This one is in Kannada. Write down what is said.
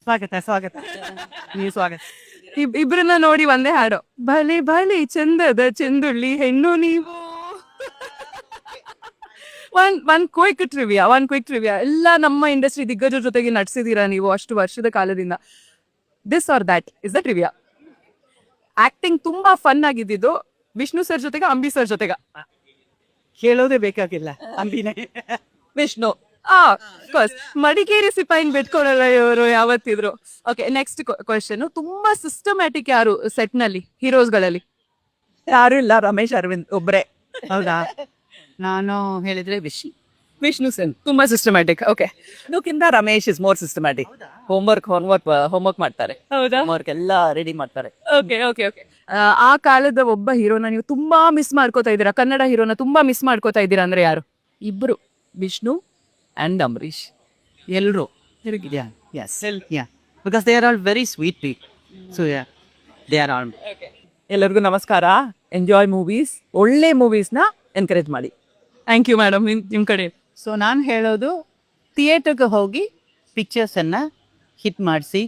ಸ್ವಾಗತ ನೀವು ಸ್ವಾಗತ. ಇಬ್ರನ್ನ ನೋಡಿ ಒಂದೇ ಹಾಡು. ಬಲೆ ಬಲೆ ಚಂದದ ಚಂದುಳ್ಳಿ ಹೆಣ್ಣು ನೀವು. ಒಂದ್ ಕ್ವಿಕ್ ಟ್ರಿವಿಯಾ ಎಲ್ಲ ನಮ್ಮ ಇಂಡಸ್ಟ್ರಿ ದಿಗ್ಗಜರ ಜೊತೆಗೆ ನಡ್ಸಿದೀರಾ ನೀವು ಅಷ್ಟು ವರ್ಷದ ಕಾಲದಿಂದ. This are that is the trivia. Acting ತುಂಬಾ ಫನ್ ಆಗಿದ್ದು ವಿಷ್ಣು ಸರ್ ಜೊತೆಗೆ, ಅಂಬಿ ಸರ್ ಜೊತೆಗೆ. ಕೇಳೋದೇ ಬೇಕಾಗಿಲ್ಲ ಅಂಬಿನೇ. ವಿಷ್ಣು ಮಡಿಕೇರಿ ಸಿಪಾಯಿನ್ ಬಿಟ್ಕೊಳಲ್ಲ ಇವರು ಯಾವತ್ತಿದ್ರು. Okay, next question. ತುಂಬಾ ಸಿಸ್ಟಮ್ಯಾಟಿಕ್ ಯಾರು ಸೆಟ್ ನಲ್ಲಿ ಹೀರೋಸ್ಗಳಲ್ಲಿ? ಯಾರು ಇಲ್ಲ, ರಮೇಶ್ ಅರವಿಂದ್ ಒಬ್ರೆ. ಹೌದಾ? ನಾನು ಹೇಳಿದ್ರೆ ವಿಷ್ಣು ಸರ್ ತುಂಬಾ ಸಿಸ್ಟಮ್ಯಾಟಿಕ್. ಓಕೆ, ಇದಕ್ಕಿಂತ Ramesh is more systematic. Homework ಮಾಡ್ತಾರೆ. ಹೌದಾ? ಹೋಮ್ವರ್ಕ್ ಎಲ್ಲ ರೆಡಿ ಮಾಡ್ತಾರೆ. ಓಕೆ. ಆ ಕಾಲದ ಒಬ್ಬ ಹೀರೋನ ನೀವು ತುಂಬಾ ಮಿಸ್ ಮಾಡ್ಕೋತಾ ಇದ್ದೀರಾ, ಕನ್ನಡ ಹೀರೋನ ತುಂಬಾ ಮಿಸ್ ಮಾಡ್ಕೋತಾ ಇದ್ದೀರಾ ಅಂದ್ರೆ ಯಾರು? ಇಬ್ರು, ವಿಷ್ಣು ಅಂಡ್ ಅಂಬರೀಶ್. ಎಲ್ರು because they are all very sweet people. So they are all. ಎಲ್ಲರಿಗೂ ನಮಸ್ಕಾರ. ಎಂಜಾಯ್ ಮೂವೀಸ್, ಒಳ್ಳೆ ಮೂವೀಸ್ನ ಎನ್ಕರೇಜ್ ಮಾಡಿ. Thank you madam. ನಿಮ್ ಕಡೆ ಸೊ ನಾನು ಹೇಳೋದು, ಥಿಯೇಟರ್ಗೆ ಹೋಗಿ ಪಿಕ್ಚರ್ಸನ್ನು ಹಿಟ್ ಮಾಡಿಸಿ